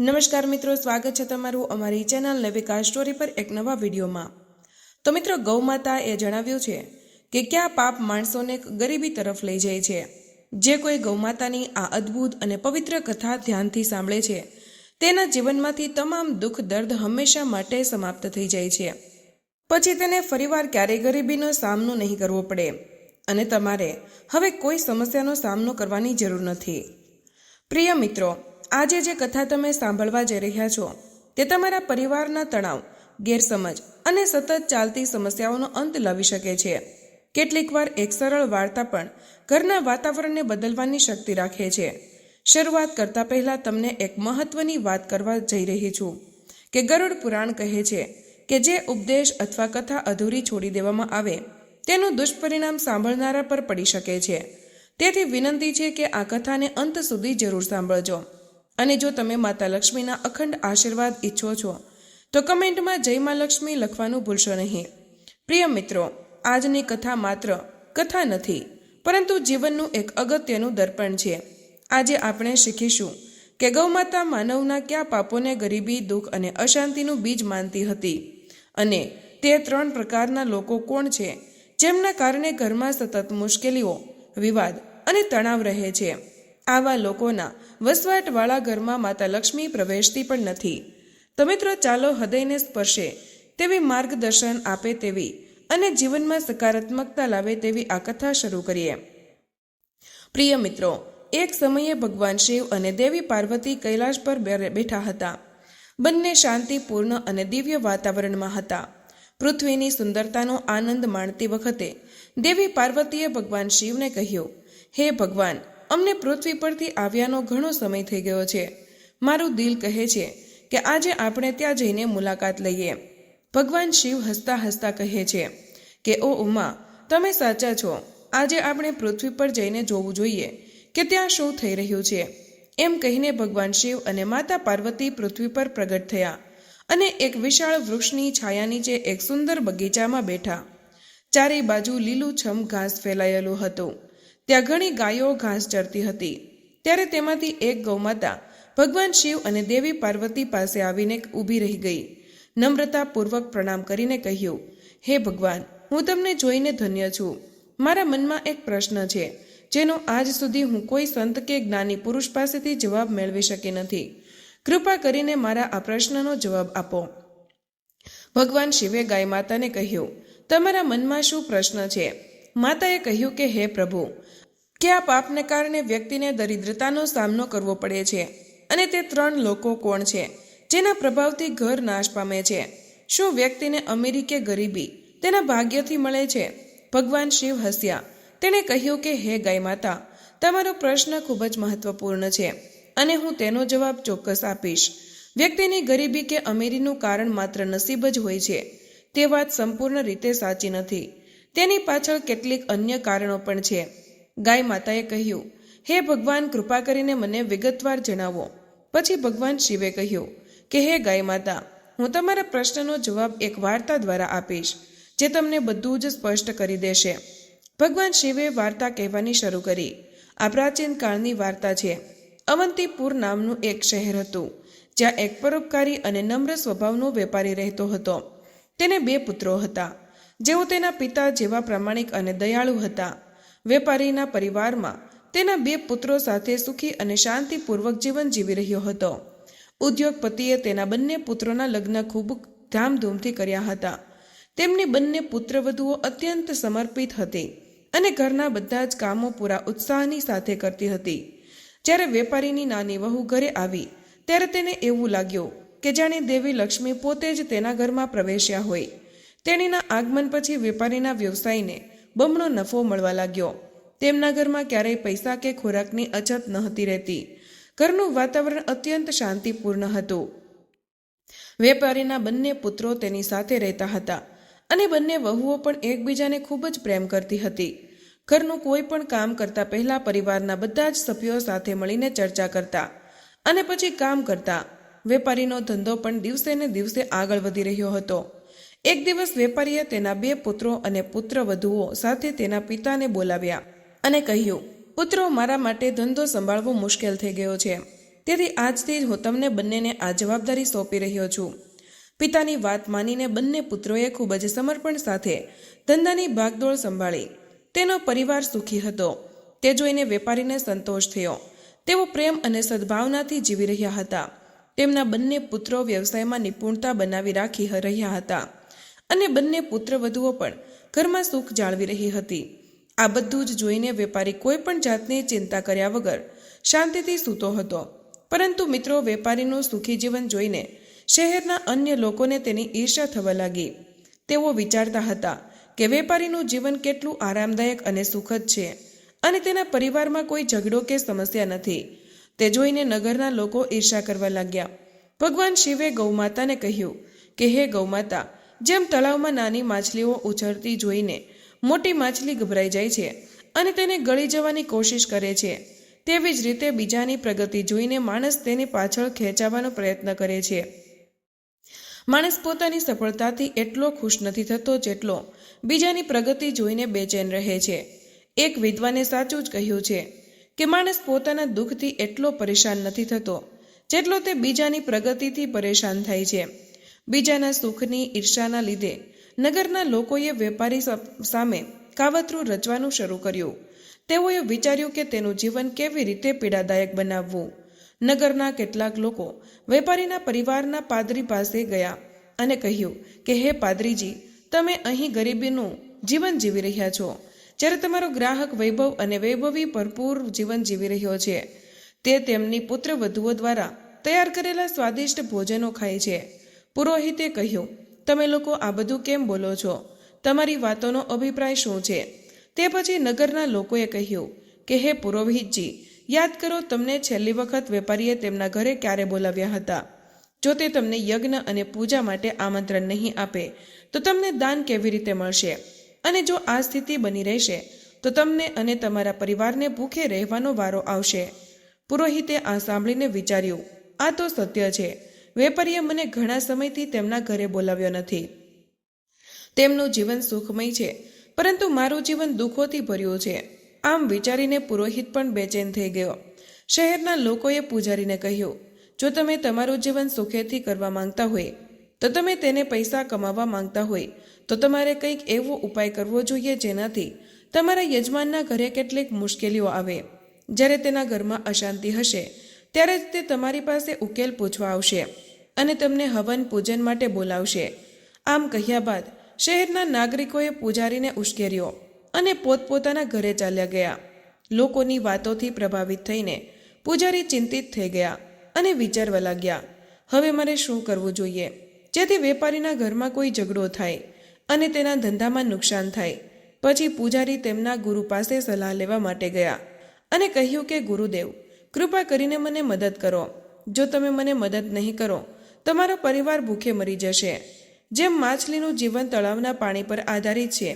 નમસ્કાર મિત્રો, સ્વાગત છે તમારું અમારી ચેનલ નવિકા સ્ટોરી પર એક નવા વિડીયોમાં। તો મિત્રો, ગૌમાતાએ જણાવ્યું છે કે ક્યાં પાપ માણસોને ગરીબી તરફ લઈ જાય છે। જે કોઈ ગૌમાતાની આ અદ્ભુત અને પવિત્ર કથા ધ્યાનથી સાંભળે છે તેના જીવનમાંથી તમામ દુઃખ દર્દ હંમેશા માટે સમાપ્ત થઈ જાય છે। પછી તેને ફરીવાર ક્યારેય ગરીબીનો સામનો નહીં કરવો પડે અને તમારે હવે કોઈ સમસ્યાનો સામનો કરવાની જરૂર નથી। પ્રિય મિત્રો, આજે જે કથા તમે સાંભળવા જઈ રહ્યા છો તે તમારા પરિવારના તણાવ, ગેરસમજ અને સતત ચાલતી સમસ્યાઓનો અંત લાવી શકે છે। કેટલીકવાર એક સરળ વાર્તા પણ ઘરના વાતાવરણને બદલવાની શક્તિ રાખે છે। શરૂઆત કરતા પહેલા તમને એક મહત્વની વાત કરવા જઈ રહી છું કે ગરુડ પુરાણ કહે છે કે જે ઉપદેશ અથવા કથા અધૂરી છોડી દેવામાં આવે તેનું દુષ્પરિણામ સાંભળનારા પર પડી શકે છે। તેથી વિનંતી છે કે આ કથાને અંત સુધી જરૂર સાંભળજો। અને જો તમે માતા લક્ષ્મીના અખંડ આશીર્વાદ ઈચ્છો છો તો કમેન્ટમાં જય મા લક્ષ્મી લખવાનું ભૂલશો નહીં। પ્રિય મિત્રો, આજની કથા માત્ર કથા નથી પરંતુ જીવનનું એક અગત્યનું દર્પણ છે। આજે આપણે શીખીશું કે ગૌમાતા માનવના કયા પાપોને ગરીબી, દુઃખ અને અશાંતિનું બીજ માનતી હતી અને તે 3 પ્રકારના લોકો કોણ છે જેમના કારણે ઘરમાં સતત મુશ્કેલીઓ, વિવાદ અને તણાવ રહે છે। આવા લોકોના વસવાટવાળા ઘરમાં માતા લક્ષ્મી પ્રવેશતી પણ નથી। તો મિત્રો, ચાલો હૃદયને સ્પર્શે તેવી, માર્ગદર્શન આપે તેવી અને જીવનમાં સકારાત્મકતા લાવે તેવી આ કથા શરૂ કરીએ। પ્રિય મિત્રો, એક સમયે ભગવાન શિવ અને દેવી પાર્વતી કૈલાશ પર બેઠા હતા। બંને શાંતિપૂર્ણ અને દિવ્ય વાતાવરણમાં હતા। પૃથ્વીની સુંદરતાનો આનંદ માણતી વખતે દેવી પાર્વતીએ ભગવાન શિવને કહ્યું, હે ભગવાન, અમને પૃથ્વી પરથી આવ્યાનો ઘણો સમય થઈ ગયો છે। મારું દિલ કહે છે કે આજે આપણે ત્યાં જઈને મુલાકાત લઈએ। ભગવાન શિવ હસતા હસતા કહે છે કે ઓ ઉમા, તમે સાચા છો। આજે આપણે પૃથ્વી પર જઈને જોવું જોઈએ કે ત્યાં શું થઈ રહ્યું છે। એમ કહીને ભગવાન શિવ અને માતા પાર્વતી પૃથ્વી પર પ્રગટ થયા અને એક વિશાળ વૃક્ષની છાયા નીચે એક સુંદર બગીચામાં બેઠા। ચારે બાજુ લીલુંછમ ઘાસ ફેલાયેલું હતું। ત્યાં ઘણી ગાયો ઘાસ ચરતી હતી। ત્યારે તેમાંથી એક ગૌમાતા ભગવાન શિવ અને દેવી પાર્વતી પાસે આવીને ઊભી રહી ગઈ। નમ્રતાપૂર્વક પ્રણામ કરીને કહ્યું, હે ભગવાન, હું તમને જોઈને ધન્ય છું। મારા મનમાં એક પ્રશ્ન છે જેનો આજ સુધી હું કોઈ સંત કે જ્ઞાની પુરુષ પાસેથી જવાબ મેળવી શકી નથી। કૃપા કરીને મારા આ પ્રશ્નનો જવાબ આપો। ભગવાન શિવે ગાય માતાને કહ્યું, તમારા મનમાં શું પ્રશ્ન છે? માતાએ કહ્યું કે હે પ્રભુ, કયા પાપને કારણે વ્યક્તિને દરિદ્રતાનો સામનો કરવો પડે છે અને તે 3 લોકો કોણ છે જેના પ્રભાવથી ઘર નાશ પામે છે? શું વ્યક્તિને અમીરી કે ગરીબી તેના ભાગ્યથી મળે છે? ભગવાન શિવ હસ્યા। તેણે કહ્યું કે હે ગાય માતા, તમારો પ્રશ્ન ખૂબ જ મહત્વપૂર્ણ છે અને હું તેનો જવાબ ચોક્કસ આપીશ। વ્યક્તિની ગરીબી કે અમીરીનું કારણ માત્ર નસીબ જ હોય છે તે વાત સંપૂર્ણ રીતે સાચી નથી। તેની પાછળ કેટલીક અન્ય કારણો પણ છે। ગાય માતાએ કહ્યું, હે ભગવાન, કૃપા કરીને મને વિગતવાર જણાવો। પછી ભગવાન શિવે કહ્યું કે હે ગાય માતા, હું તમારા પ્રશ્નનો જવાબ એક વાર્તા દ્વારા આપીશ જે તમને બધું જ સ્પષ્ટ કરી દેશે। ભગવાન શિવે વાર્તા કહેવાની શરૂ કરી। આ પ્રાચીન કાળની વાર્તા છે। અવંતીપુર નામનું એક શહેર હતું જ્યાં એક પરોપકારી અને નમ્ર સ્વભાવનો વેપારી રહેતો હતો। તેને 2 પુત્રો હતા જેઓ તેના પિતા જેવા પ્રામાણિક અને દયાળુ હતા। વેપારીના પરિવારમાં તેના 2 પુત્રો સાથે સુખી અને શાંતિપૂર્વક જીવન જીવી રહ્યો હતો। ઉદ્યોગપતિએ તેના બંને પુત્રોના લગ્ન ખૂબ ધામધૂમથી કર્યા હતા। તેમની બંને પુત્રવધુઓ અત્યંત સમર્પિત હતી અને ઘરના બધા જ કામો પૂરા ઉત્સાહની સાથે કરતી હતી। જ્યારે વેપારીની નાની વહુ ઘરે આવી ત્યારે તેને એવું લાગ્યું કે જાણે દેવી લક્ષ્મી પોતે જ તેના ઘરમાં પ્રવેશ્યા હોય। તેણીના આગમન પછી વેપારીના વ્યવસાયને બમણો નફો મળવા લાગ્યો। તેમના ઘરમાં ક્યારેય પૈસા કે ખોરાકની અછત નહોતી રહેતી। ઘરનું વાતાવરણ અત્યંત શાંતિપૂર્ણ હતું। વેપારીના બંને પુત્રો તેની સાથે રહેતા હતા અને બંને વહુઓ પણ એકબીજાને ખૂબ જ પ્રેમ કરતી હતી। ઘરનું કોઈ પણ કામ કરતા પહેલા પરિવારના બધા જ સભ્યો સાથે મળીને ચર્ચા કરતા અને પછી કામ કરતા। વેપારીનો ધંધો પણ દિવસે ને દિવસે આગળ વધી રહ્યો હતો। એક દિવસ વેપારીએ તેના 2 પુત્રો અને પુત્રવધુઓ સાથે તેના પિતાને બોલાવ્યા અને કહ્યું, પુત્રો, મારા માટે ધંધો સંભાળવો મુશ્કેલ થઈ ગયો છે। તેથી આજથી જ હું તમને બંનેને આ જવાબદારી સોંપી રહ્યો છું. પિતાની વાત માનીને બંને પુત્રોએ ખૂબ જ સમર્પણ સાથે ધંધાની ભાગદોડ સંભાળી. તેનો પરિવાર સુખી હતો તે જોઈને વેપારીને સંતોષ થયો. તેઓ પ્રેમ અને સદભાવનાથી જીવી રહ્યા હતા. તેમના બંને પુત્રો વ્યવસાયમાં નિપુણતા બનાવી રાખી રહ્યા હતા અને બંને પુત્રવધુઓ પણ ઘરમાં સુખ જાળવી રહી હતી. આ બધું જ જોઈને વેપારી કોઈ પણ જાતની ચિંતા કર્યા વગર શાંતિથી સૂતો હતો. પરંતુ મિત્રો, વેપારીનું સુખી જીવન જોઈને શહેરના અન્ય લોકોને તેની ઈર્ષા થવા લાગી. તેઓ વિચારતા હતા કે વેપારીનું જીવન કેટલું આરામદાયક અને સુખદ છે અને તેના પરિવારમાં કોઈ ઝઘડો કે સમસ્યા નથી. તે જોઈને નગરના લોકો ઈર્ષા કરવા લાગ્યા. ભગવાન શિવે ગૌમાતાને કહ્યું કે હે ગૌમાતા, જેમ તળાવમાં નાની માછલીઓ ઉછળતી જોઈને મોટી માછલી ગભરાઈ જાય છે અને તેને ગળી જવાની કોશિશ કરે છે, તેવી જ રીતે બીજાની પ્રગતિ જોઈને માણસ તેની પાછળ ખેંચાવાનો પ્રયત્ન કરે છે. માણસ પોતાની સફળતાથી એટલો ખુશ નથી થતો જેટલો બીજાની પ્રગતિ જોઈને બેચેન રહે છે. એક વિદ્વાને સાચું જ કહ્યું છે કે માણસ પોતાના દુઃખથી એટલો પરેશાન નથી થતો જેટલો તે બીજાની પ્રગતિથી પરેશાન થાય છે. બીજાના સુખની ઈર્ષાના લીધે નગરના લોકોએ વેપારી સામે કાવતરું રચવાનું શરૂ કર્યું. તેઓએ વિચાર્યું કે તેનું જીવન કેવી રીતે પીડાદાયક બનાવવું. નગરના કેટલાક લોકો વેપારીના પરિવારના પાદરી પાસે ગયા અને કહ્યું કે હે પાદરીજી, તમે અહીં ગરીબીનું જીવન જીવી રહ્યા છો, જ્યારે તમારો ગ્રાહક વૈભવ અને વૈભવી ભરપૂર જીવન જીવી રહ્યો છે. તે તેમની પુત્રવધુઓ દ્વારા તૈયાર કરેલા સ્વાદિષ્ટ ભોજનો ખાય છે. પુરોહિતે કહ્યું, તમે લોકો આ બધું કેમ બોલો છો? તમારી વાતોનો અભિપ્રાય શું છે? તે પછી નગરના લોકોએ કહ્યું કે હે પુરોહિતજી, યાદ કરો તમને છેલ્લી વખત વેપારીએ તેમના ઘરે ક્યારે બોલાવ્યા હતા. જો તે તમને યજ્ઞ અને પૂજા માટે આમંત્રણ નહીં આપે તો તમને દાન કેવી રીતે મળશે? અને જો આ સ્થિતિ બની રહેશે તો તમને અને તમારા પરિવારને ભૂખે રહેવાનો વારો આવશે. પુરોહિતે આ સાંભળીને વિચાર્યું, આ તો સત્ય છે. વેપારીએ મને ઘણા સમયથી તેમના ઘરે બોલાવ્યો નથી. તેમનું જીવન સુખમય છે, પરંતુ મારું જીવન દુઃખોથી ભર્યું છે. આમ વિચારીને પુરોહિત પણ બેચેન થઈ ગયો. શહેરના લોકોએ પૂજારીને કહ્યું, જો તમે તમારું જીવન સુખેથી કરવા માંગતા હોય તો તમે તેને પૈસા કમાવા માંગતા હોય તો તમારે કંઈક એવો ઉપાય કરવો જોઈએ જેનાથી તમારા યજમાનના ઘરે કેટલીક મુશ્કેલીઓ આવે. જ્યારે તેના ઘરમાં અશાંતિ હશે ત્યારે જ તે તમારી પાસે ઉકેલ પૂછવા આવશે અને તમને હવન પૂજન માટે બોલાવશે. આમ કહ્યા બાદ શહેરના નાગરિકોએ પૂજારીને ઉશ્કેર્યો અને પોતપોતાના ઘરે ચાલ્યા ગયા. લોકોની વાતોથી પ્રભાવિત થઈને પૂજારી ચિંતિત થઈ ગયા અને વિચારવા લાગ્યા, હવે મારે શું કરવું જોઈએ જેથી વેપારીના ઘરમાં કોઈ ઝઘડો થાય અને તેના ધંધામાં નુકસાન થાય. પછી પૂજારી તેમના ગુરુ પાસે સલાહ લેવા માટે ગયા અને કહ્યું કે ગુરુદેવ, કૃપા કરીને મને મદદ કરો. જો તમે મને મદદ નહીં કરો તો મારો પરિવાર ભૂખે મરી જશે. જેમ માછલીનું જીવન તળાવના પાણી પર આધારિત છે,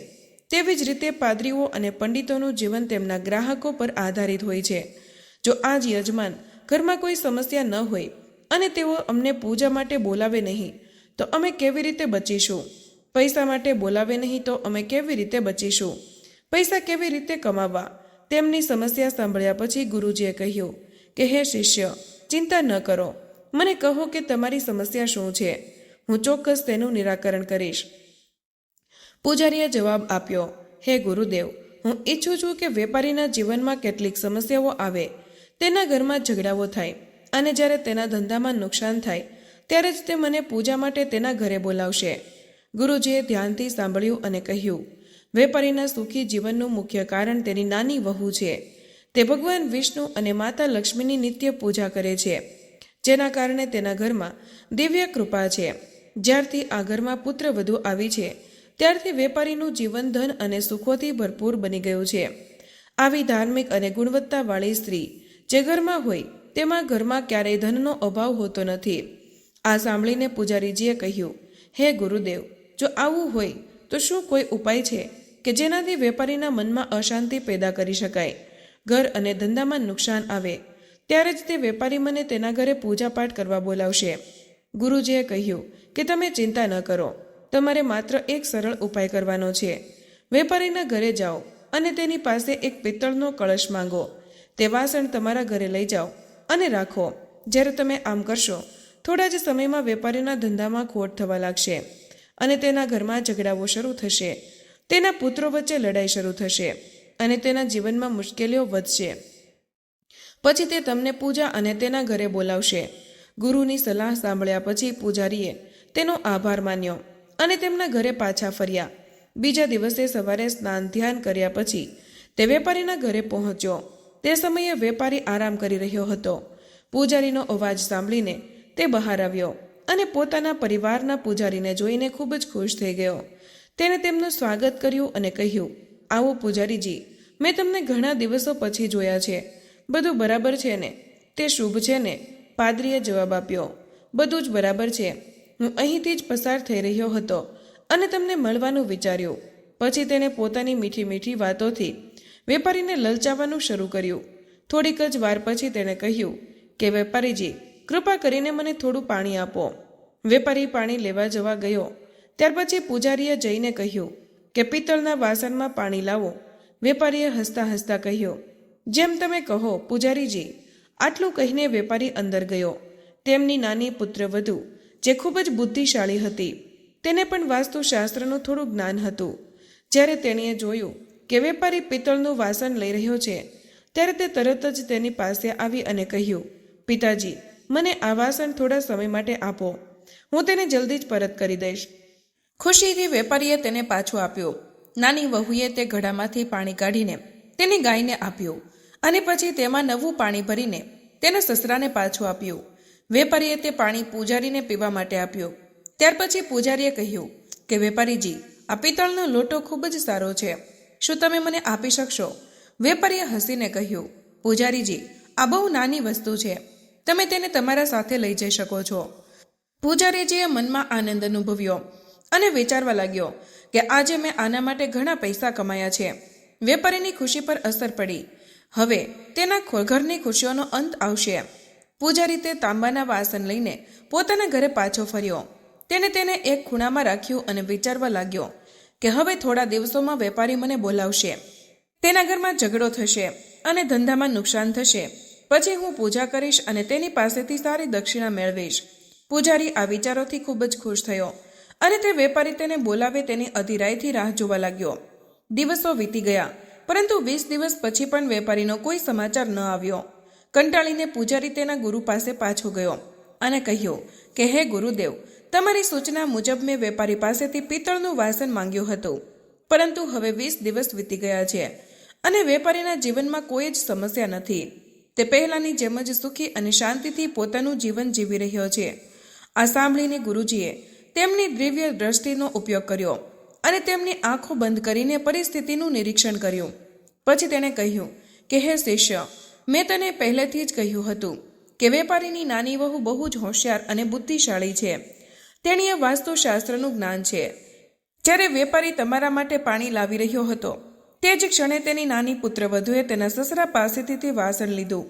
તેવી જ રીતે પાદરીઓ અને પંડિતોનું જીવન તેમના ગ્રાહકો પર આધારિત હોય છે. જો આજ યજમાન ઘરમાં કોઈ સમસ્યા ન હોય અને તેઓ અમને પૂજા માટે બોલાવે નહીં તો અમે કેવી રીતે બચીશું? પૈસા માટે બોલાવે નહીં તો અમે કેવી રીતે બચીશું? પૈસા કેવી રીતે કમાવવા? તેમની સમસ્યા સાંભળ્યા પછી ગુરુજીએ કહ્યું કે હે શિષ્ય, ચિંતા ન કરો. મને કહો કે તમારી સમસ્યા શું છે. હું ચોક્કસ તેનું નિરાકરણ કરીશ. પૂજારીએ જવાબ આપ્યો, હે ગુરુદેવ, હું ઈચ્છું છું કે વેપારીના જીવનમાં કેટલીક સમસ્યાઓ આવે, તેના ઘરમાં ઝઘડાઓ થાય અને જ્યારે તેના ધંધામાં નુકસાન થાય ત્યારે જ તે મને પૂજા માટે તેના ઘરે બોલાવશે. ગુરુજીએ ધ્યાનથી સાંભળ્યું અને કહ્યું, વેપારીના સુખી જીવનનું મુખ્ય કારણ તેની નાની વહુ છે. તે ભગવાન વિષ્ણુ અને માતા લક્ષ્મીની નિત્ય પૂજા કરે છે, જેના કારણે તેના ઘરમાં દિવ્ય કૃપા છે. જ્યારથી આ ઘરમાં પુત્રવધુ આવી છે ત્યારથી વેપારીનું જીવન ધન અને સુખોથી ભરપૂર બની ગયું છે. આવી ધાર્મિક અને ગુણવત્તાવાળી સ્ત્રી જે ઘરમાં હોય તેમાં ઘરમાં ક્યારેય ધનનો અભાવ હોતો નથી. આ સાંભળીને પૂજારીજીએ કહ્યું, હે ગુરુદેવ, જો આવું હોય તો શું કોઈ ઉપાય છે કે જેનાથી વેપારીના મનમાં અશાંતિ પેદા કરી શકાય? ઘર અને ધંધામાં નુકસાન આવે ત્યારે જ તે વેપારી મને તેના ઘરે પૂજાપાઠ કરવા બોલાવશે. ગુરુજીએ કહ્યું કે તમે ચિંતા ન કરો, તમારે માત્ર એક સરળ ઉપાય કરવાનો છે. વેપારીના ઘરે જાઓ અને તેની પાસે એક પિત્તળનો કળશ માંગો. તે વાસણ તમારા ઘરે લઈ જાઓ અને રાખો. જ્યારે તમે આમ કરશો, થોડા જ સમયમાં વેપારીના ધંધામાં ખોટ થવા લાગશે અને તેના ઘરમાં ઝઘડાઓ શરૂ થશે. તેના પુત્રો વચ્ચે લડાઈ શરૂ થશે અને તેના જીવનમાં મુશ્કેલીઓ વધશે. પછી તે તમને પૂજા અને તેના ઘરે બોલાવશે. ગુરુની સલાહ સાંભળ્યા પછી પૂજારીએ તેનો આભાર માન્યો અને તેમના ઘરે પાછા ફર્યા. બીજા દિવસે સવારે સ્નાન ધ્યાન કર્યા પછી તે વેપારીના ઘરે પહોંચ્યો. તે સમયે વેપારી આરામ કરી રહ્યો હતો. પૂજારીનો અવાજ સાંભળીને તે બહાર આવ્યો અને પોતાના પરિવારના પૂજારીને જોઈને ખૂબ જ ખુશ થઈ ગયો. તેણે તેમનું સ્વાગત કર્યું અને કહ્યું, આવો પૂજારીજી, મેં તમને ઘણા દિવસો પછી જોયા છે. બધું બરાબર છે ને? તે શુભ છે ને? પાદરીએ જવાબ આપ્યો, બધું જ બરાબર છે. હું અહીંથી જ પસાર થઈ રહ્યો હતો અને તમને મળવાનું વિચાર્યું. પછી તેણે પોતાની મીઠી મીઠી વાતોથી વેપારીને લલચાવવાનું શરૂ કર્યું. થોડીક જ વાર પછી તેણે કહ્યું કે વેપારીજી, કૃપા કરીને મને થોડું પાણી આપો. વેપારી પાણી લેવા જવા ગયો. ત્યાર પછી પૂજારીએ જઈને કહ્યું કે પિત્તળના વાસણમાં પાણી લાવો. વેપારીએ હસતા હસતા કહ્યું, જેમ તમે કહો પૂજારીજી. આટલું કહીને વેપારી અંદર ગયો. તેમની નાની પુત્રવધુ, જે ખૂબ જ બુદ્ધિશાળી હતી, તેને પણ વાસ્તુશાસ્ત્રનું થોડું જ્ઞાન હતું. જ્યારે તેણીએ જોયું કે વેપારી પિત્તળનું વાસણ લઈ રહ્યો છે, ત્યારે તે તરત જ તેની પાસે આવી અને કહ્યું, પિતાજી, મને આ વાસણ થોડા સમય માટે આપો. હું તેને જલ્દી જ પરત કરી દઈશ. ખુશીથી વેપારીએ તેને પાછું આપ્યું. નાની વહુએ તે ઘડામાંથી પાણી કાઢીને તેની ગાયને આપ્યું અને પછી તેમાં નવું પાણી ભરીને તેના સસરાને પાછું આપ્યું. વેપારીએ તે પાણી પૂજારીને પીવા માટે આપ્યું. ત્યાર પછી પૂજારીએ કહ્યું કે વેપારીજી, આ પિત્તળનો લોટો ખૂબ જ સારો છે. શું તમે મને આપી શકશો? વેપારીએ હસીને કહ્યું, પૂજારીજી, આ બહુ નાની વસ્તુ છે. તમે તેને તમારા સાથે લઈ જઈ શકો છો. પૂજારીજીએ મનમાં આનંદ અનુભવ્યો અને વિચારવા લાગ્યો કે આજે મેં આના માટે ઘણા પૈસા કમાયા છે. વેપારીની ખુશી પર અસર પડી. હવે તેના ઘરની ખુશીઓનો અંત આવશે. પૂજારી તે તાંબાના વાસણ લઈને પોતાના ઘરે પાછો ફર્યો. તેણે તેને એક ખૂણામાં રાખ્યું અને વિચારવા લાગ્યો કે હવે થોડા દિવસોમાં વેપારી મને બોલાવશે. તેના ઘરમાં ઝઘડો થશે અને ધંધામાં નુકસાન થશે. પછી હું પૂજા કરીશ અને તેની પાસેથી સારી દક્ષિણા મેળવીશ. પૂજારી આ વિચારોથી ખૂબ જ ખુશ થયો અને તે વેપારી તેને બોલાવે તેની અધીરાઈથી રાહ જોવા લાગ્યો. દિવસો વીતી ગયા, પરંતુ 20 દિવસ પછી પણ વેપારીનો કોઈ સમાચાર ન આવ્યો. કંટાળીને પૂજારી તેના ગુરુ પાસે પાછો ગયો અને કહ્યું કે હે ગુરુદેવ, તમારી સૂચના મુજબ મેં વેપારી પાસેથી પિત્તળનું વાસણ માંગ્યું હતું, પરંતુ હવે 20 દિવસ વીતી ગયા છે અને વેપારીના જીવનમાં કોઈ જ સમસ્યા નથી. તે પહેલાની જેમ જ સુખી અને શાંતિથી પોતાનું જીવન જીવી રહ્યો છે. આ સાંભળીને ગુરુજીએ તેમની દિવ્ય દ્રષ્ટિનો ઉપયોગ કર્યો અને તેમની આંખો બંધ કરીને પરિસ્થિતિનું નિરીક્ષણ કર્યું. પછી તેણે કહ્યું કે હે શિષ્ય, મેં તને પહેલેથી જ કહ્યું હતું કે વેપારીની નાની વહુ બહુ જ હોશિયાર અને બુદ્ધિશાળી છે. તેણીએ વાસ્તુશાસ્ત્રનું જ્ઞાન છે. જ્યારે વેપારી તમારા માટે પાણી લાવી રહ્યો હતો, તે જ ક્ષણે તેની નાની પુત્રવધુએ તેના સસરા પાસેથી તે વાસણ લીધું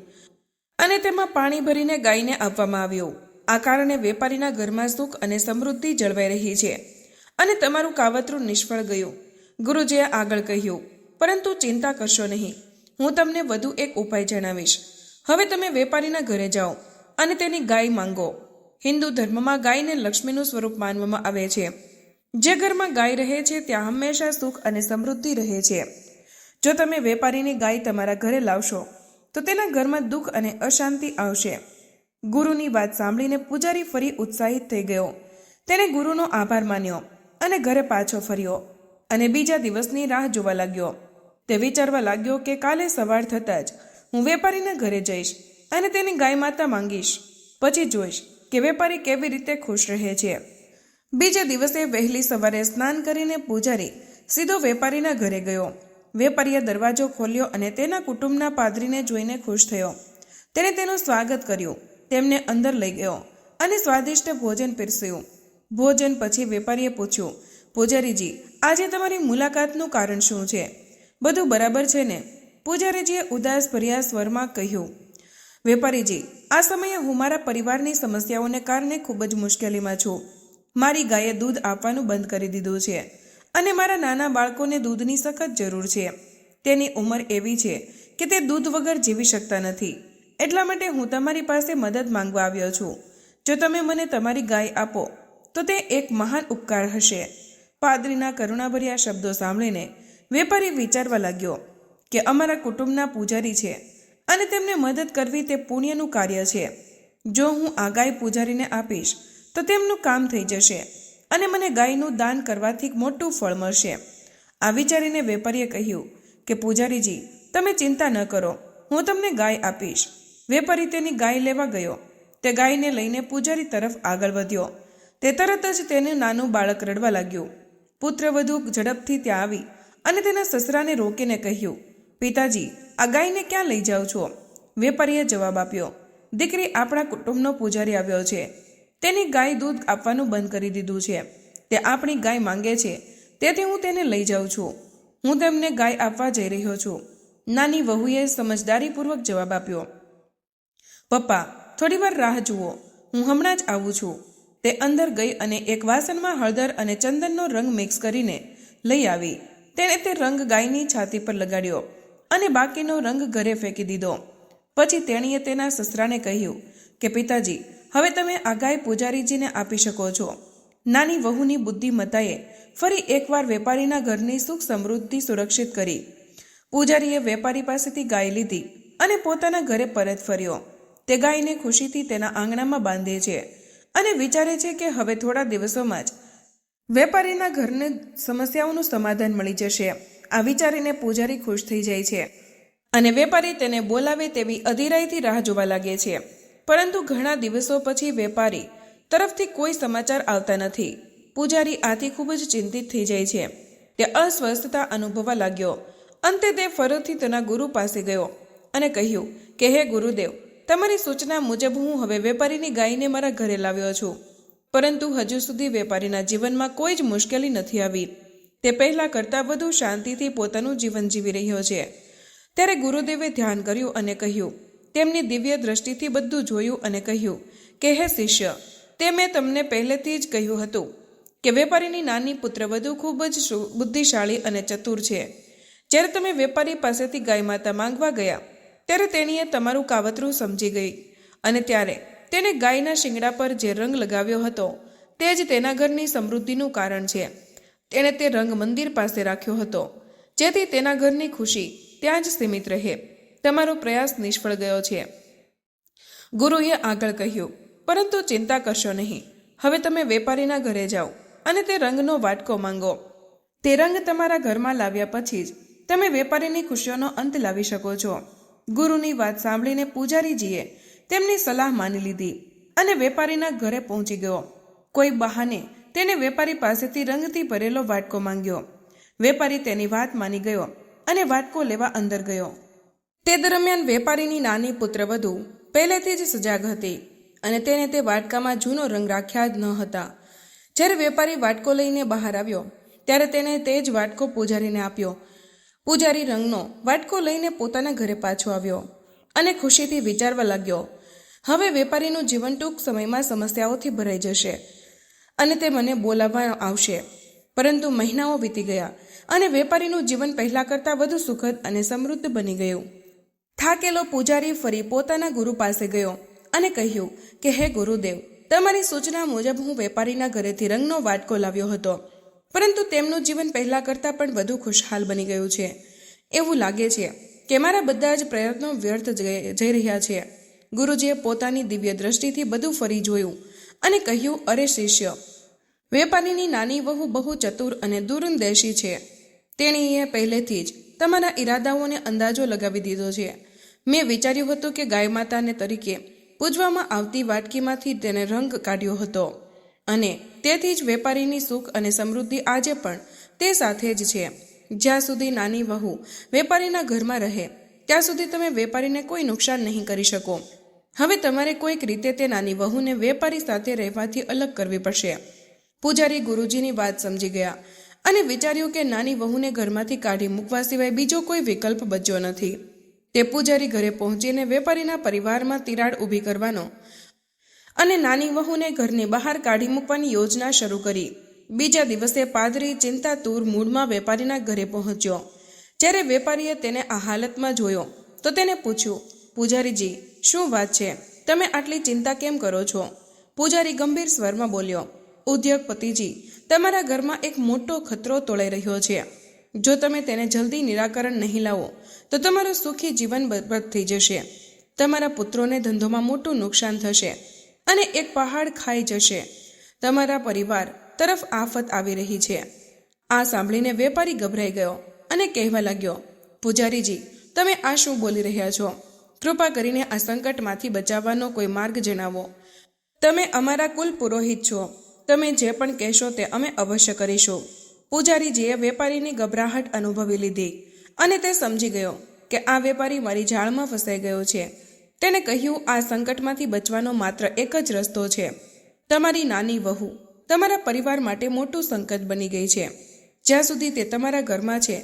અને તેમાં પાણી ભરીને ગાયને આપવામાં આવ્યું. આ કારણે વેપારીના ઘરમાં સુખ અને સમૃદ્ધિ જળવાઈ રહી છે અને તમારું કાવતરું નિષ્ફળ ગયું. ગુરુજીએ આગળ કહ્યું, પરંતુ ચિંતા કરશો નહીં, હું તમને વધુ એક ઉપાય જણાવીશ. હવે તમે વેપારીના ઘરે જાઓ અને તેની ગાય માંગો. હિન્દુ ધર્મમાં ગાયને લક્ષ્મીનું સ્વરૂપ માનવામાં આવે છે. જે ઘરમાં ગાય રહે છે ત્યાં હંમેશા સુખ અને સમૃદ્ધિ રહે છે. જો તમે વેપારીની ગાય તમારા ઘરે લાવશો તો તેના ઘરમાં દુઃખ અને અશાંતિ આવશે. ગુરુની વાત સાંભળીને પૂજારી ફરી ઉત્સાહિત થઈ ગયો. તેણે ગુરુનો આભાર માન્યો અને ઘરે પાછો ફર્યો અને બીજા દિવસની રાહ જોવા લાગ્યો. તે વિચારવા લાગ્યો કે કાલે સવાર થતાં જ હું વેપારીના ઘરે જઈશ અને તેની ગાય માતા માંગીશ. પછી જોઈશ કે વેપારી કેવી રીતે ખુશ રહે છે. બીજા દિવસે વહેલી સવારે સ્નાન કરીને પૂજારી સીધો વેપારીના ઘરે ગયો. વેપારીએ દરવાજો ખોલ્યો અને તેના કુટુંબના પાદરીને જોઈને ખુશ થયો. તેણે તેનું સ્વાગત કર્યું, તેમને અંદર લઈ ગયો અને સ્વાદિષ્ટ ભોજન પીરસ્યું. ભોજન પછી વેપારીએ પૂછ્યું, પૂજારીજી, આજે તમારી મુલાકાતનું કારણ શું છે? બધું બરાબર છે ને? પૂજારીજીએ ઉદાસ ભર્યા સ્વરમાં કહ્યું, વેપારીજી, આ સમયે હું મારા પરિવારની સમસ્યાઓને કારણે ખૂબ જ મુશ્કેલીમાં છું. મારી ગાયે દૂધ આપવાનું બંધ કરી દીધું છે અને મારા નાના બાળકોને દૂધની સખત જરૂર છે. તેની ઉંમર એવી છે કે તે દૂધ વગર જીવી શકતા નથી. એટલા માટે હું તમારી પાસે મદદ માંગવા આવ્યો છું. જો તમે મને તમારી ગાય આપો તો તે એક મહાન ઉપકાર હશે. પાદરીના કરુણાભર્યા શબ્દો સાંભળીને વેપારી વિચારવા લાગ્યો કે અમારા કુટુંબના પૂજારી છે અને તેમને મદદ કરવી તે પુણ્યનું કાર્ય છે. જો હું આ ગાય પૂજારીને આપીશ તો તેમનું કામ થઈ જશે અને મને ગાયનું દાન કરવાથી મોટું ફળ મળશે. આ વિચારીને વેપારીએ કહ્યું કે પૂજારીજી, તમે ચિંતા ન કરો, હું તમને ગાય આપીશ. વેપારી તેની ગાય લેવા ગયો. તે ગાયને લઈને પૂજારી તરફ આગળ વધ્યો. તે તરત જ તેનું નાનું બાળક રડવા લાગ્યું. પુત્રવધુ ઝડપથી ત્યાં આવી અને તેના સસરાને રોકીને કહ્યું, પિતાજી, આ ગાયને ક્યાં લઈ જાઓ છો? વેપારીએ જવાબ આપ્યો, દીકરી, આપણા કુટુંબનો પૂજારી આવ્યો છે. તેની ગાય દૂધ આપવાનું બંધ કરી દીધું છે. તે આપણી ગાય માંગે છે, તેથી હું તેને લઈ જાઉં છું. હું તેમને ગાય આપવા જઈ રહ્યો છું. નાની વહુએ સમજદારીપૂર્વક જવાબ આપ્યો, પપ્પા, થોડી વાર રાહ જુઓ, હું હમણાં જ આવું છું. તે અંદર ગઈ અને એક વાસણમાં હળદર અને ચંદનનો રંગ મિક્સ કરીને લઈ આવી. તેણે તે રંગ ગાયની છાતી પર લગાડ્યો અને બાકીનો રંગ ઘરે ફેંકી દીધો. પછી તેણીએ તેના સસરાને કહ્યું કે પિતાજી, હવે તમે આ ગાય પૂજારીજીને આપી શકો છો. નાની વહુની બુદ્ધિમત્તાએ ફરી એકવાર વેપારીના ઘરની સુખ સમૃદ્ધિ સુરક્ષિત કરી. પૂજારીએ વેપારી પાસેથી ગાય લીધી અને પોતાના ઘરે પરત ફર્યો. તે ગાયને ખુશીથી તેના આંગણામાં બાંધે છે અને વિચારે છે કે હવે થોડા દિવસોમાં જ વેપારીના ઘરને સમસ્યાઓનું સમાધાન મળી જશે. આ વિચારીને પૂજારી ખુશ થઈ જાય છે અને વેપારી તેને બોલાવે તેવી અધીરાઈથી રાહ જોવા લાગે છે. પરંતુ ઘણા દિવસો પછી વેપારી તરફથી કોઈ સમાચાર આવતા નથી. પૂજારી આથી ખૂબ જ ચિંતિત થઈ જાય છે. તે અસ્વસ્થતા અનુભવવા લાગ્યો. અંતે તે ફરીથી તેના ગુરુ પાસે ગયો અને કહ્યું કે હે ગુરુદેવ, તમારી સૂચના મુજબ હું હવે વેપારીની ગાયને મારા ઘરે લાવ્યો છું. પરંતુ હજુ સુધી વેપારીના જીવનમાં કોઈ જ મુશ્કેલી નથી આવી. તે પહેલાં કરતાં વધુ શાંતિથી પોતાનું જીવન જીવી રહ્યો છે. ત્યારે ગુરુદેવે ધ્યાન કર્યું અને કહ્યું, તેમની દિવ્ય દ્રષ્ટિથી બધું જોયું અને કહ્યું કે હે શિષ્ય, તે મેં તમને પહેલેથી જ કહ્યું હતું કે વેપારીની નાની પુત્રવધુ ખૂબ જ બુદ્ધિશાળી અને ચતુર છે. જ્યારે તમે વેપારી પાસેથી ગાય માતા માંગવા ગયા ત્યારે તેણીએ તમારું કાવતરું સમજી ગઈ અને ત્યારે તેને ગાયના શિંગડા પર જે રંગ લગાવ્યો હતો તે જ તેના ઘરની સમૃદ્ધિનું કારણ છે. તેણે તે રંગ મંદિર પાસે રાખ્યો હતો જેથી તેના ઘરની ખુશી ત્યાં જ સીમિત રહે. તમારો પ્રયાસ નિષ્ફળ ગયો છે. ગુરુએ આગળ કહ્યું, પરંતુ ચિંતા કરશો નહીં. હવે તમે વેપારીના ઘરે જાઓ અને તે રંગનો વાટકો માંગો. તે રંગ તમારા ઘરમાં લાવ્યા પછી જ તમે વેપારીની ખુશીઓનો અંત લાવી શકો છો. ગુરુની વાત સાંભળીને પૂજારીજીએ તેમની સલાહ માની લીધી અને વેપારીના ઘરે પહોંચી ગયો. કોઈ બહાને તેને વેપારી પાસેથી રંગથી ભરેલો વાટકો માંગ્યો. વેપારી તેની વાત માની ગયો અને વાટકો લેવા અંદર ગયો. તે દરમિયાન વેપારીની નાની પુત્રવધુ પહેલેથી જ સજાગ હતી અને તેને તે વાટકામાં જૂનો રંગ રાખ્યા જ ન હતા. જ્યારે વેપારી વાટકો લઈને બહાર આવ્યો ત્યારે તેણે તે જ વાટકો પૂજારીને આપ્યો. પૂજારી રંગનો વાટકો લઈને પોતાના ઘરે પાછો આવ્યો અને ખુશીથી વિચારવા લાગ્યો, હવે વેપારીનું જીવન ટૂંક સમયમાં સમસ્યાઓથી ભરાઈ જશે અને તે મને બોલાવવા આવશે. પરંતુ મહિનાઓ વીતી ગયા અને વેપારીનું જીવન પહેલાં કરતાં વધુ સુખદ અને સમૃદ્ધ બની ગયું. થાકેલો પૂજારી ફરી પોતાના ગુરુ પાસે ગયો અને કહ્યું કે હે ગુરુદેવ, તમારી સૂચના મુજબ હું વેપારીના ઘરેથી રંગનો વાટકો લાવ્યો હતો, પરંતુ તેમનું જીવન પહેલાં કરતાં પણ વધુ ખુશહાલ બની ગયું છે. એવું લાગે છે કે મારા બધા જ પ્રયત્નો વ્યર્થ જઈ રહ્યા છે. ગુરુજીએ પોતાની દિવ્ય દ્રષ્ટિથી બધું ફરી જોયું અને કહ્યું, અરે શિષ્ય, વેપારીની નાની વહુ બહુ ચતુર અને દૂરંદેશી છે. તેણીએ પહેલેથી જ તમારા ઈરાદાઓને અંદાજો લગાવી દીધો છે. મેં વિચાર્યું હતું કે ગાય માતાને તરીકે પૂજવામાં આવતી વાટકીમાંથી તેને રંગ કાઢ્યો હતો અને તેથી જ વેપારીની સુખ અને સમૃદ્ધિ આજે પણ તે સાથે જ છે. જ્યાં સુધી નાની વહુ વેપારીના ઘરમાં રહે ત્યાં સુધી તમે વેપારીને કોઈ નુકસાન નહીં કરી શકો. હવે તમારે કોઈક રીતે તે નાની વહુને વેપારી સાથે રહેવાથી અલગ કરવી પડશે. પૂજારી ગુરુજીની વાત સમજી ગયા અને વિચાર્યું કે નાની વહુને ઘરમાંથી કાઢી મૂકવા સિવાય બીજો કોઈ વિકલ્પ બચ્યો નથી. તે પૂજારી ઘરે પહોંચીને વેપારીના પરિવારમાં તિરાડ ઊભી કરવાનો અને નાની વહુને ઘરની બહાર કાઢી મૂકવાની યોજના શરૂ કરી. બીજા દિવસે પાદરી ચિંતાતુર મૂડમાં વેપારીના ઘરે પહોંચ્યો. જ્યારે વેપારીએ તેને આ હાલતમાં જોયો તો તેને પૂછ્યું, પૂજારીજી, શું વાત છે? તમે આટલી ચિંતા કેમ કરો છો? પૂજારી ગંભીર સ્વરમાં બોલ્યો. ઉદ્યોગપતિજી, તમારા ઘરમાં એક મોટો ખતરો તોળાઈ રહ્યો છે. જો તમે તેને જલ્દી નિરાકરણ નહીં લાવો તો તમારું સુખી જીવન બરબાદ થઈ જશે. તમારા પુત્રોને ધંધોમાં મોટું નુકસાન થશે અને એક પહાડ ખાઈ જશે. તમારા પરિવાર તરફ આફત આવી રહી છે. આ સાંભળીને વેપારી ગભરાઈ ગયો અને કહેવા લાગ્યો, પૂજારીજી, તમે આ શું બોલી રહ્યા છો? કૃપા કરીને આ સંકટમાંથી બચાવવાનો કોઈ માર્ગ જણાવો. તમે અમારા કુલ પુરોહિત છો. તમે જે પણ કહેશો તે અમે અવશ્ય કરીશું. પૂજારીજીએ વેપારીની ગભરાહટ અનુભવી લીધી અને તે સમજી ગયો કે આ વેપારી મારી જાળમાં ફસાઈ ગયો છે. તેણે કહ્યું, આ સંકટમાંથી બચવાનો માત્ર એક જ રસ્તો છે. તમારી નાની વહુ તમારા પરિવાર માટે મોટું સંકટ બની ગઈ છે. જ્યાં સુધી તે તમારા ઘરમાં છે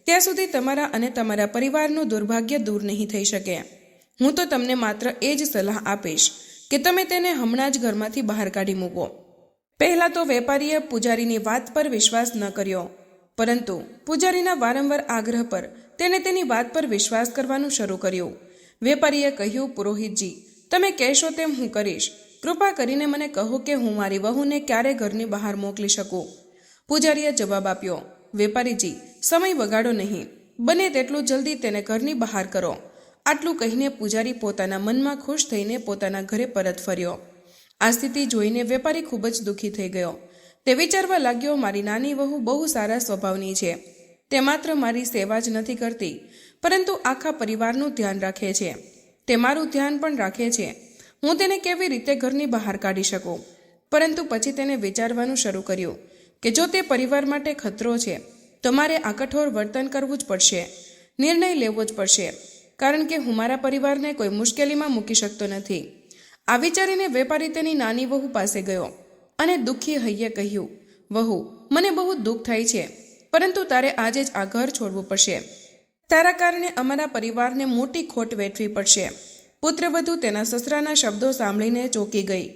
ત્યાં સુધી તમારા અને તમારા પરિવારનું દુર્ભાગ્ય દૂર નહીં થઈ શકે. હું તો તમને માત્ર એ જ સલાહ આપીશ કે તમે તેને હમણાં જ ઘરમાંથી બહાર કાઢી મૂકો. પહેલાં તો વેપારીએ પૂજારીની વાત પર વિશ્વાસ ન કર્યો, પરંતુ પૂજારીના વારંવાર આગ્રહ પર તેને તેની વાત પર વિશ્વાસ કરવાનું શરૂ કર્યું. વેપારીએ કહ્યું, પુરોહિતજી, તમે કહેશો તેમ હું કરીશ. કૃપા કરીને મને કહો કે હું મારી વહુને ક્યારે ઘરની બહાર મોકલી શકું. પૂજારીએ જવાબ આપ્યો, વેપારીજી, સમય બગાડો નહીં. બને તેટલું જલ્દી તેને ઘરની બહાર કરો. આટલું કહીને પૂજારી પોતાના મનમાં ખુશ થઈને પોતાના ઘરે પરત ફર્યો. આ સ્થિતિ જોઈને વેપારી ખૂબ જ દુઃખી થઈ ગયો. તે વિચારવા લાગ્યો, મારી નાની વહુ બહુ સારા સ્વભાવની છે. તે માત્ર મારી સેવા જ નથી કરતી, પરંતુ આખા પરિવારનું ધ્યાન રાખે છે. તે મારું ધ્યાન પણ રાખે છે. હું તેને કેવી રીતે ઘરની બહાર કાઢી શકું? પરંતુ પછી તેને વિચારવાનું શરૂ કર્યું કે જો તે પરિવાર માટે ખતરો છે તો મારે આ કઠોર વર્તન કરવું જ પડશે. નિર્ણય લેવો જ પડશે, કારણ કે હું મારા પરિવારને કોઈ મુશ્કેલીમાં મૂકી શકતો નથી. આ વિચારીને વેપારી તેની નાની વહુ પાસે ગયો અને દુઃખી હૈયે કહ્યું, વહુ, મને બહુ દુઃખ થાય છે, પરંતુ તારે આજે જ આ ઘર છોડવું પડશે. તારા કારણે અમારા પરિવારને મોટી ખોટ વેઠવી પડશે. પુત્રવધુ તેના સસરાના શબ્દો સાંભળીને ચોંકી ગઈ,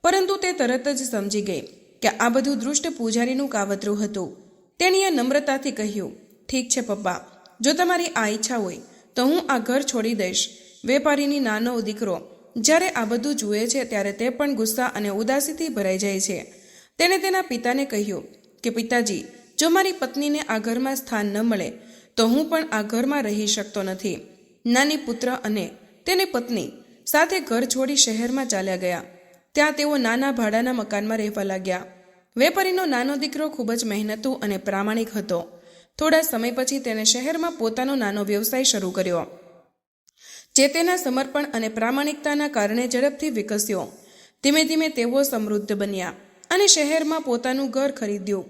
પરંતુ તે તરત જ સમજી ગઈ કે આ બધું દૃષ્ટ પૂજારીનું કાવતરું હતું. તેણીએ નમ્રતાથી કહ્યું, ઠીક છે પપ્પા, જો તમારી આ ઈચ્છા હોય તો હું આ ઘર છોડી દઈશ. વેપારીની નાનો દીકરો જ્યારે આ બધું જુએ છે ત્યારે તે પણ ગુસ્સા અને ઉદાસીથી ભરાઈ જાય છે. તેણે તેના પિતાને કહ્યું કે પિતાજી, જો મારી પત્નીને આ ઘરમાં સ્થાન ન મળે તો હું પણ આ ઘરમાં રહી શકતો નથી. નાની પુત્ર અને તેની પત્ની સાથે ઘર છોડી શહેરમાં ચાલ્યા ગયા. ત્યાં તેઓ નાના ભાડાના મકાનમાં રહેવા લાગ્યા. વેપારીનો નાનો દીકરો ખૂબ જ મહેનતુ અને પ્રામાણિક હતો. થોડા સમય પછી તેને શહેરમાં પોતાનો નાનો વ્યવસાય શરૂ કર્યો, જે તેના સમર્પણ અને પ્રામાણિકતાના કારણે ઝડપથી વિકસ્યો. ધીમે ધીમે તેઓ સમૃદ્ધ બન્યા અને શહેરમાં પોતાનું ઘર ખરીદ્યું.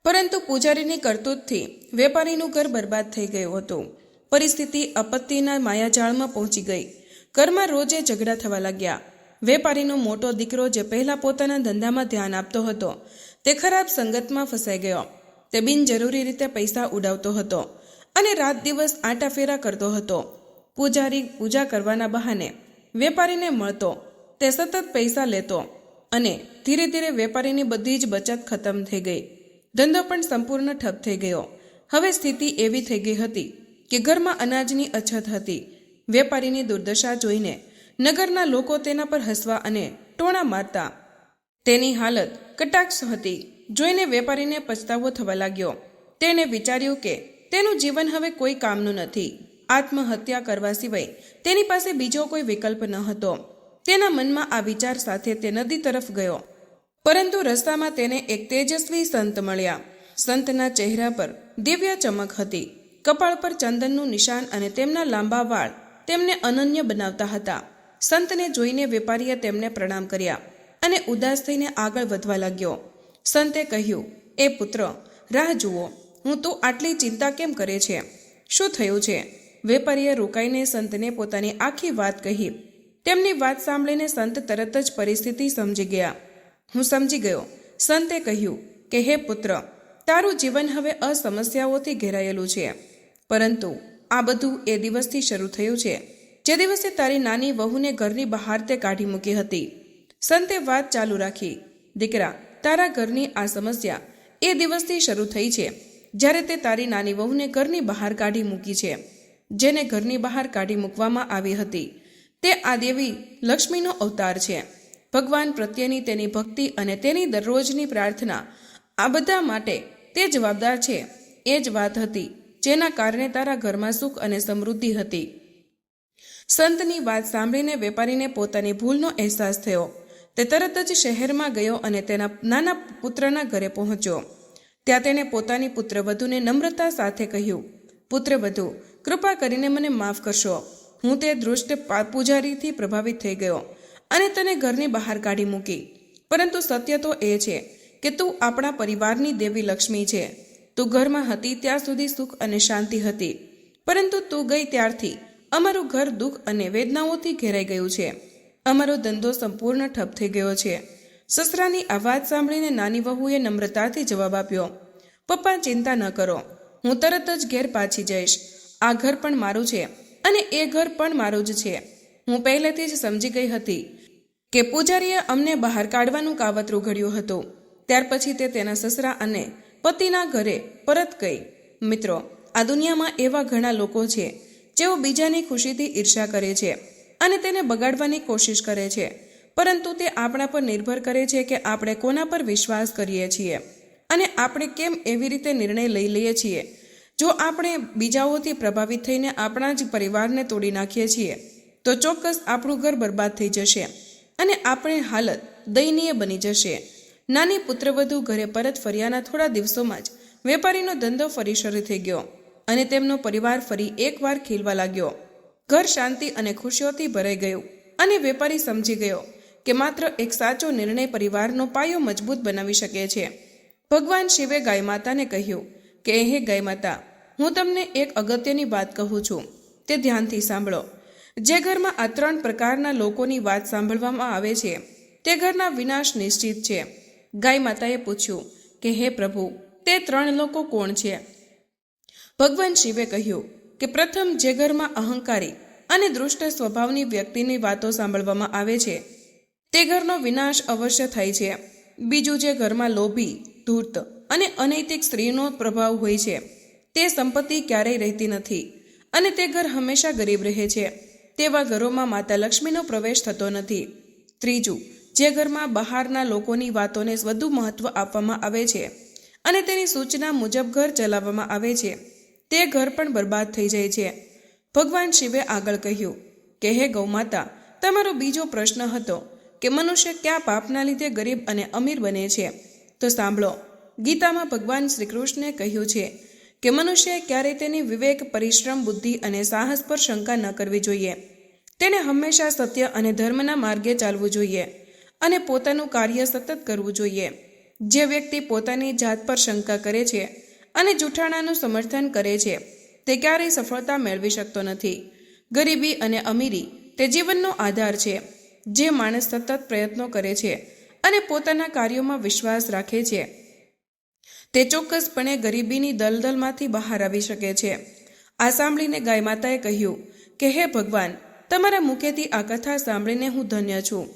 પરંતુ પૂજારીની કરતૂતથી વેપારીનું ઘર બરબાદ થઈ ગયું હતું. પરિસ્થિતિ આપત્તિના માયાજાળમાં પહોંચી ગઈ. ઘરમાં રોજે ઝઘડા થવા લાગ્યા. વેપારીનો મોટો દીકરો જે પહેલાં પોતાના ધંધામાં ધ્યાન આપતો હતો તે ખરાબ સંગતમાં ફસાઈ ગયો. તે બિનજરૂરી રીતે પૈસા ઉડાવતો હતો અને રાત દિવસ આંટાફેરા કરતો હતો. પૂજારી પૂજા કરવાના બહાને વેપારીને મળતો. તે સતત પૈસા લેતો અને ધીરે ધીરે વેપારીની બધી જ બચત ખતમ થઈ ગઈ. ધંધો પણ સંપૂર્ણ ઠપ થઈ ગયો. હવે સ્થિતિ એવી થઈ ગઈ હતી કે ઘરમાં અનાજની અછત હતી. વેપારીની દુર્દશા જોઈને નગરના લોકો તેના પર હસવા અને ટોણા મારતા. તેની હાલત કટાક્ષ હતી. જોઈને વેપારીને પછતાવો થવા લાગ્યો. તેણે વિચાર્યું કે તેનું જીવન હવે કોઈ કામનું નથી. આત્મહત્યા કરવા સિવાય તેની પાસે બીજો કોઈ વિકલ્પ ન હતો. તેના મનમાં આ વિચાર સાથે તે નદી તરફ ગયો, પરંતુ રસ્તામાં તેને એક તેજસ્વી સંત મળ્યા. સંતના ચહેરા પર દિવ્ય ચમક હતી. કપાળ પર ચંદનનું નિશાન અને તેમના લાંબા વાળ તેમને અનન્ય બનાવતા હતા. સંતને જોઈને વેપારીએ તેમને પ્રણામ કર્યા અને ઉદાસ થઈને આગળ વધવા લાગ્યો. સંતે કહ્યું, એ પુત્ર, રાહ જુઓ. હું તું આટલી ચિંતા કેમ કરે છે? શું થયું છે? વેપારીએ રોકાઈને સંતને પોતાની આખી વાત કહી. તેમની વાત સાંભળીને સંત તરત જ પરિસ્થિતિ સમજી ગયા. હું સમજી ગયો. સંતે કહ્યું કે હે પુત્ર, તારું જીવન હવે અસમસ્યાઓથી ઘેરાયેલું છે, પરંતુ આ બધું એ દિવસથી શરૂ થયું છે જે દિવસે તારી નાની વહુને ઘરની બહાર તે કાઢી મૂકી હતી. સંતે વાત ચાલુ રાખી, દીકરા, તારા ઘરની આ સમસ્યા એ દિવસથી શરૂ થઈ છે જ્યારે તે તારી નાની વહુને ઘરની બહાર કાઢી મૂકી છે. જેને ઘરની બહાર કાઢી મૂકવામાં આવી હતી તે આ દેવી લક્ષ્મીનો અવતાર છે. ભગવાન પ્રત્યેની તેની ભક્તિ અને તેની દરરોજની પ્રાર્થના આ બધા માટે તે જવાબદાર છે. એ જ વાત હતી જેના કારણે તારા ઘરમાં સુખ અને સમૃદ્ધિ હતી. સંતની વાત સાંભળીને વેપારીને પોતાની ભૂલનો અહેસાસ થયો. તે તરત જ શહેરમાં ગયો અને તેના નાના પુત્રના ઘરે પહોંચ્યો. ત્યાં તેણે પોતાની પુત્રવધૂને નમ્રતા સાથે કહ્યું, પુત્રવધૂ, કૃપા કરીને મને માફ કરશો. હું તે દુષ્ટ પૂજારીથી પ્રભાવિત થઈ ગયો અને તને ઘરની બહાર કાઢી મૂકી. પરંતુ સત્ય તો એ છે કે તું આપણા પરિવારની દેવી લક્ષ્મી છે. તું ઘરમાં હતી ત્યાં સુધી સુખ અને શાંતિ હતી, પરંતુ તું ગઈ ત્યારથી અમારું ઘર દુઃખ અને વેદનાઓથી ઘેરાઈ ગયું છે. અમારો ધંધો સંપૂર્ણ ઠપ થઈ ગયો છે. સસરાની આ વાત સાંભળીને નાની વહુએ નમ્રતાથી જવાબ આપ્યો, પપ્પા, ચિંતા ન કરો. હું તરત જ ઘેર પાછી જઈશ. આ ઘર પણ મારું છે અને એ ઘર પણ મારું જ છે. હું પહેલેથી જ સમજી ગઈ હતી કે પૂજારીએ અમને બહાર કાઢવાનું કાવતરું ઘડ્યું હતું. ત્યાર પછી તે તેના સસરા અને પતિના ઘરે પરત ગઈ. મિત્રો, આ દુનિયામાં એવા ઘણા લોકો છે જેઓ બીજાની ખુશીથી ઈર્ષા કરે છે અને તેને બગાડવાની કોશિશ કરે છે, પરંતુ તે આપણા પર નિર્ભર કરે છે કે આપણે કોના પર વિશ્વાસ કરીએ છીએ અને આપણે કેમ એવી રીતે નિર્ણય લઈ લઈએ છીએ. જો આપણે બીજાઓથી પ્રભાવિત થઈને આપણા જ પરિવારને તોડી નાખીએ છીએ તો ચોક્કસ આપણું ઘર બરબાદ થઈ જશે અને આપણી હાલત દયનીય બની જશે. નાની પુત્રવધુ ઘરે પરત ફર્યાના થોડા દિવસોમાં જ વેપારીનો ધંધો ફરી શરૂ થઈ ગયો અને તેમનો પરિવાર ફરી એકવાર ખીલવા લાગ્યો. ઘર શાંતિ અને ખુશીઓથી ભરાઈ ગયું અને વેપારી સમજી ગયો કે માત્ર એક સાચો નિર્ણય પરિવારનો પાયો મજબૂત બનાવી શકે છે. ભગવાન શિવે ગાય માતાને કહ્યું કે હે ગાય માતા, હું તમને એક અગત્યની વાત કહું છું, તે ધ્યાનથી સાંભળો. જે ઘરમાં આ 3 પ્રકારના લોકોની વાત સાંભળવામાં આવે છે તે ઘરના વિનાશ નિશ્ચિત છે. ગાય માતાએ પૂછ્યું કે હે પ્રભુ, તે 3 લોકો કોણ છે? ભગવાન શિવે કહ્યું કે પ્રથમ, જે ઘરમાં અહંકારી અને દુષ્ટ સ્વભાવની વ્યક્તિની વાતો સાંભળવામાં આવે છે તે ઘરનો વિનાશ અવશ્ય થાય છે. બીજું, જે ઘરમાં લોભી, ધૂર્ત અને અનૈતિક સ્ત્રીનો પ્રભાવ હોય છે તે સંપત્તિ ક્યારેય રહેતી નથી અને તે ઘર હંમેશા ગરીબ રહે છે. તેવા ઘરોમાં માતા લક્ષ્મીનો પ્રવેશ થતો નથી. ત્રીજું, જે ઘરમાં બહારના લોકોની વાતોને વધુ મહત્વ આપવામાં આવે છે અને તેની સૂચના મુજબ ઘર ચલાવવામાં આવે છે તે ઘર પણ બરબાદ થઈ જાય છે. ભગવાન શિવે આગળ કહ્યું કે હે ગૌમાતા, તમારો બીજો પ્રશ્ન હતો કે મનુષ્ય કયા પાપના લીધે ગરીબ અને અમીર બને છે. તો સાંભળો, ગીતામાં ભગવાન શ્રી કૃષ્ણે કહ્યું છે કે મનુષ્યએ ક્યારેય તેની વિવેક, પરિશ્રમ, બુદ્ધિ અને સાહસ પર શંકા ન કરવી જોઈએ. તેને હંમેશા સત્ય અને ધર્મના માર્ગે ચાલવું જોઈએ અને પોતાનું કાર્ય સતત કરવું જોઈએ. જે વ્યક્તિ પોતાની જાત પર શંકા કરે છે અને જૂઠાણાનું સમર્થન કરે છે તે ક્યારેય સફળતા મેળવી શકતો નથી. ગરીબી અને અમીરી તે જીવનનો આધાર છે. જે માણસ સતત પ્રયત્નો કરે છે અને પોતાના કાર્યોમાં વિશ્વાસ રાખે છે તે ચોક્કસપણે ગરીબીની દલદલમાંથી બહાર આવી શકે છે. આ સાંભળીને ગાય માતાએ કહ્યું કે હે ભગવાન, તમારા મુખેથી આ કથા સાંભળીને હું ધન્ય છું.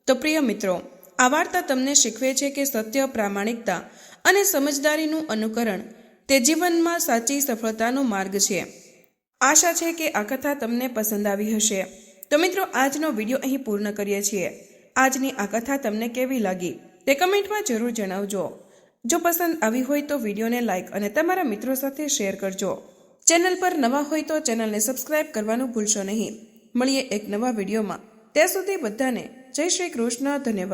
તો પ્રિય મિત્રો, આ વાર્તા તમને શીખવે છે કે સત્ય, પ્રામાણિકતા અને સમજદારીનું અનુકરણ તે જીવનમાં સાચી સફળતાનો માર્ગ છે. આશા છે કે આ કથા તમને પસંદ આવી હશે. તો મિત્રો, આજનો વિડીયો અહીં પૂર્ણ કરીએ છીએ. આજની આ કથા તમને કેવી લાગી તે કમેન્ટમાં જરૂર જણાવજો. જો પસંદ આવી હોય તો વિડીયોને લાઇક અને તમારા મિત્રો સાથે શેર કરજો. ચેનલ પર નવા હોય તો ચેનલને સબસ્ક્રાઇબ કરવાનું ભૂલશો નહીં. મળીએ એક નવા વિડીયોમાં. ત્યાં સુધી બધાને જય શ્રી કૃષ્ણ. ધન્યવાદ.